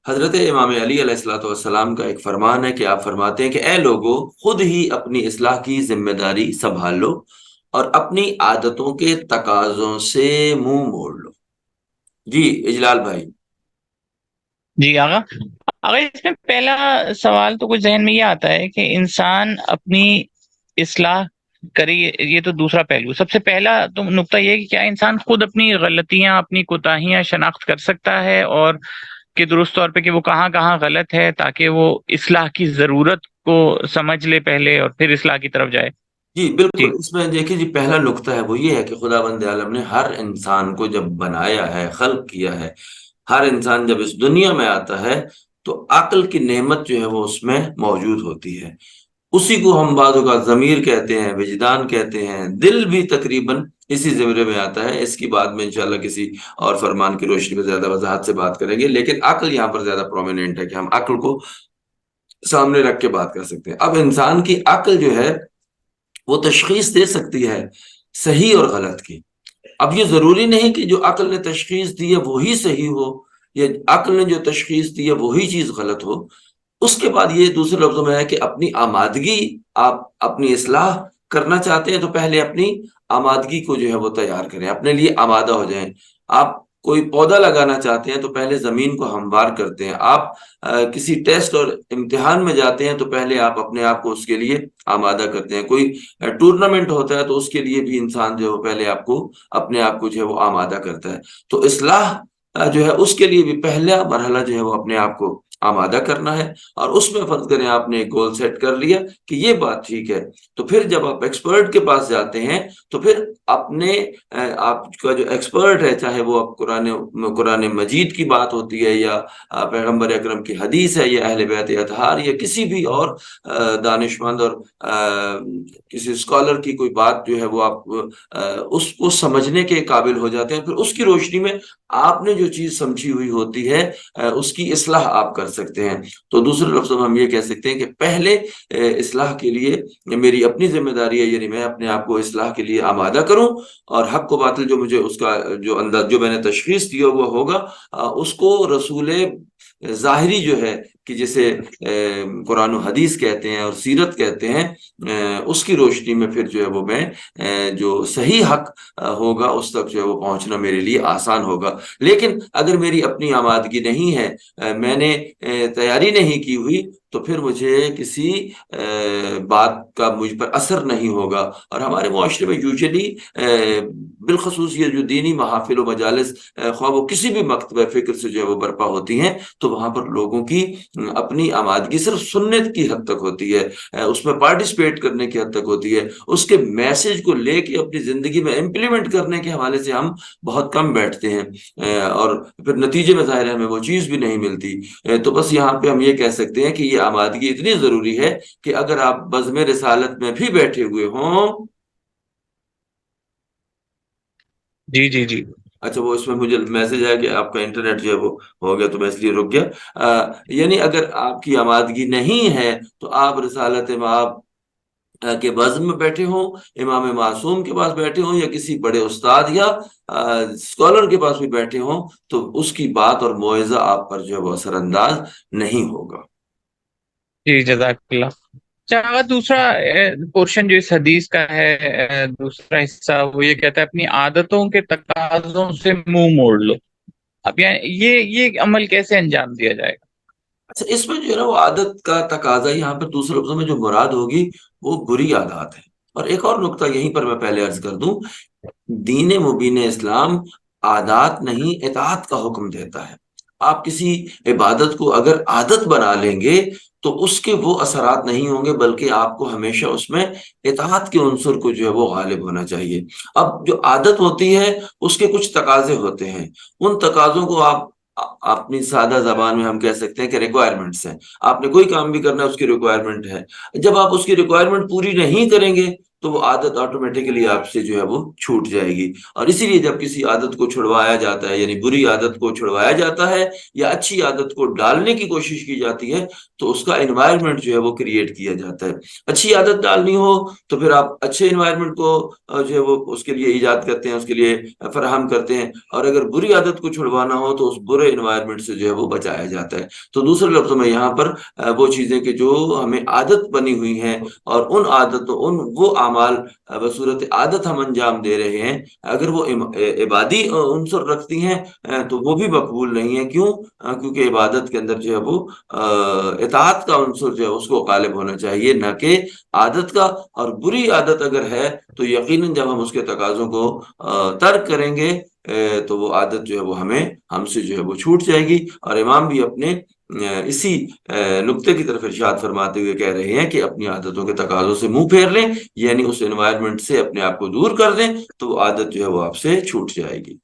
حضرت امام علی علیہ الصلوۃ والسلام کا ایک فرمان ہے کہ آپ فرماتے ہیں کہ اے لوگو، خود ہی اپنی اصلاح کی ذمہ داری سنبھال لو اور اپنی عادتوں کے تقاضوں سے منہ موڑ لو۔ جی اجلال بھائی۔ جی آغا، اس میں پہلا سوال تو کچھ ذہن میں یہ آتا ہے کہ انسان اپنی اصلاح کرے، یہ تو دوسرا پہلو۔ سب سے پہلا تو نقطہ یہ ہے کہ کیا انسان خود اپنی غلطیاں، اپنی کوتاہیاں شناخت کر سکتا ہے، اور کہ درست طور پہ کہ وہ کہاں کہاں غلط ہے، تاکہ وہ اصلاح کی ضرورت کو سمجھ لے پہلے اور پھر اصلاح کی طرف جائے۔ جی جی بالکل، اس میں دیکھیے جی، پہلا نقطہ ہے وہ یہ ہے کہ خدا بند عالم نے ہر انسان کو جب بنایا ہے، خلق کیا ہے، ہر انسان جب اس دنیا میں آتا ہے تو عقل کی نعمت جو ہے وہ اس میں موجود ہوتی ہے۔ اسی کو ہم بعض اوقات ضمیر کہتے ہیں، وجدان کہتے ہیں، دل بھی تقریباً اسی زمرے میں آتا ہے۔ اس کی بعد میں انشاءاللہ کسی اور فرمان کی روشنی میں زیادہ وضاحت سے بات کریں گے، لیکن عقل یہاں پر زیادہ پرومیننٹ ہے کہ ہم عقل کو سامنے رکھ کے بات کر سکتے ہیں۔ اب انسان کی عقل جو ہے وہ تشخیص دے سکتی ہے صحیح اور غلط کی۔ اب یہ ضروری نہیں کہ جو عقل نے تشخیص دی ہے وہی صحیح ہو، یا عقل نے جو تشخیص دی ہے وہی چیز غلط ہو۔ اس کے بعد یہ دوسرے لفظوں میں ہے کہ اپنی آمادگی، آپ اپنی اصلاح کرنا چاہتے ہیں تو پہلے اپنی آمادگی کو جو ہے وہ تیار کریں، اپنے لیے آمادہ ہو جائیں۔ آپ کوئی پودا لگانا چاہتے ہیں تو پہلے زمین کو ہموار کرتے ہیں۔ آپ کسی ٹیسٹ اور امتحان میں جاتے ہیں تو پہلے آپ اپنے آپ کو اس کے لیے آمادہ کرتے ہیں۔ کوئی ٹورنامنٹ ہوتا ہے تو اس کے لیے بھی انسان جو ہے وہ پہلے آپ کو اپنے آپ کو جو ہے وہ آمادہ کرتا ہے۔ تو اصلاح جو ہے اس کے لیے بھی پہلا مرحلہ جو ہے وہ اپنے آپ کو آمادہ کرنا ہے، اور اس میں فرض کریں آپ نے ایک گول سیٹ کر لیا کہ یہ بات ٹھیک ہے، تو پھر جب آپ ایکسپرٹ کے پاس جاتے ہیں تو پھر اپنے آپ کا جو ایکسپرٹ ہے، چاہے وہ قرآن مجید کی بات ہوتی ہے، یا پیغمبر اکرم کی حدیث ہے، یا اہل بیت اطہار، یا کسی بھی اور دانشمند اور کسی اسکالر کی کوئی بات جو ہے وہ آپ اس کو سمجھنے کے قابل ہو جاتے ہیں۔ پھر اس کی روشنی میں آپ نے جو چیز سمجھی ہوئی ہوتی ہے اس کی اصلاح آپ کر سکتے ہیں۔ تو دوسرے لفظوں میں ہم یہ کہہ سکتے ہیں کہ پہلے اصلاح کے لیے میری اپنی ذمہ داری ہے، یعنی میں اپنے آپ کو اصلاح کے لیے آمادہ کروں، اور حق و باطل جو مجھے اس کا جو انداز جو میں نے تشخیص دیا وہ ہوگا، اس کو رسول ظاہری جو ہے کہ جسے قرآن و حدیث کہتے ہیں اور سیرت کہتے ہیں، اس کی روشنی میں پھر جو ہے وہ میں جو صحیح حق ہوگا اس تک جو ہے وہ پہنچنا میرے لیے آسان ہوگا۔ لیکن اگر میری اپنی آمادگی نہیں ہے، میں نے تیاری نہیں کی ہوئی، تو پھر مجھے کسی بات کا مجھ پر اثر نہیں ہوگا۔ اور ہمارے معاشرے میں یوزلی بالخصوص یہ جو دینی محافل و مجالس خواہ وہ کسی بھی مکتبہ فکر سے جو ہے وہ برپا ہوتی ہیں، تو وہاں پر لوگوں کی اپنی آمادگی صرف سنت کی حد تک ہوتی ہے، اس میں پارٹیسپیٹ کرنے کی حد تک ہوتی ہے، اس کے میسج کو لے کے اپنی زندگی میں امپلیمنٹ کرنے کے حوالے سے ہم بہت کم بیٹھتے ہیں، اور پھر نتیجے میں ظاہر ہے ہمیں وہ چیز بھی نہیں ملتی۔ تو بس یہاں پہ ہم یہ کہہ سکتے ہیں کہ یہ آمادگی اتنی ضروری ہے کہ اگر آپ بزم رسالت میں بھی بیٹھے ہوئے ہوں۔ جی جی جی اچھا، وہ اس میں مجھے میسج آیا کہ آپ کا انٹرنیٹ جو ہے وہ ہو گیا، تو میں اس لیے رک گیا۔ یعنی اگر آپ کی آمادگی نہیں ہے تو آپ رسالت مآب کے بزم میں بیٹھے ہوں، امام معصوم کے پاس بیٹھے ہوں، یا کسی بڑے استاد یا اسکالر کے پاس بھی بیٹھے ہوں، تو اس کی بات اور موعظہ آپ پر جو ہے وہ اثر انداز نہیں ہوگا۔ جی، جزاک اللہ۔ اچھا، دوسرا پورشن جو اس حدیث کا ہے، دوسرا حصہ وہ یہ کہتا ہے اپنی عادتوں کے تقاضوں سے منہ موڑ لو۔ اب یعنی یہ عمل کیسے انجام دیا جائے گا؟ اچھا، اس میں جو ہے نا وہ عادت کا تقاضا، یہاں پر دوسرے لفظوں میں جو مراد ہوگی وہ بری عادات ہے۔ اور ایک اور نقطہ یہیں پر میں پہلے عرض کر دوں، دین مبین اسلام عادات نہیں اطاعت کا حکم دیتا ہے۔ آپ کسی عبادت کو اگر عادت بنا لیں گے تو اس کے وہ اثرات نہیں ہوں گے، بلکہ آپ کو ہمیشہ اس میں اطاعت کے عنصر کو جو ہے وہ غالب ہونا چاہیے۔ اب جو عادت ہوتی ہے اس کے کچھ تقاضے ہوتے ہیں، ان تقاضوں کو آپ اپنی سادہ زبان میں ہم کہہ سکتے ہیں کہ ریکوائرمنٹس ہیں۔ آپ نے کوئی کام بھی کرنا ہے، اس کی ریکوائرمنٹ ہے۔ جب آپ اس کی ریکوائرمنٹ پوری نہیں کریں گے تو وہ عادت آٹومیٹکلی آپ سے جو ہے وہ چھوٹ جائے گی۔ اور اسی لیے جب کسی عادت کو چھڑوایا جاتا ہے، یعنی بری عادت کو چھڑوایا جاتا ہے یا اچھی عادت کو ڈالنے کی کوشش کی جاتی ہے، تو اس کا انوائرمنٹ جو ہے وہ کریٹ کیا جاتا ہے۔ اچھی عادت ڈالنی ہو تو پھر آپ اچھے انوائرمنٹ کو جو ہے وہ اس کے لیے ایجاد کرتے ہیں، اس کے لیے فراہم کرتے ہیں، اور اگر بری عادت کو چھڑوانا ہو تو اس برے انوائرمنٹ سے جو ہے وہ بچایا جاتا ہے۔ تو دوسرے لفظوں میں یہاں پر وہ چیزیں کہ جو ہمیں عادت بنی ہوئی ہیں، اور ان عادتوں، وہ اعمال بصورت عادت ہم انجام دے رہے ہیں، اگر وہ عبادی عنصر رکھتی ہیں تو وہ بھی مقبول نہیں ہے۔ کیوں؟ کیونکہ عبادت کے اندر جو ہے وہ اطاعت کا عنصر جو ہے اس کو غالب ہونا چاہیے، نہ کہ عادت کا۔ اور بری عادت اگر ہے تو یقیناً جب ہم اس کے تقاضوں کو ترک کریں گے تو وہ عادت جو ہے وہ ہم سے جو ہے وہ چھوٹ جائے گی۔ اور امام بھی اپنے اسی نقطے کی طرف ارشاد فرماتے ہوئے کہہ رہے ہیں کہ اپنی عادتوں کے تقاضوں سے منہ پھیر لیں، یعنی اس انوائرمنٹ سے اپنے آپ کو دور کر دیں، تو وہ عادت جو ہے وہ آپ سے چھوٹ جائے گی۔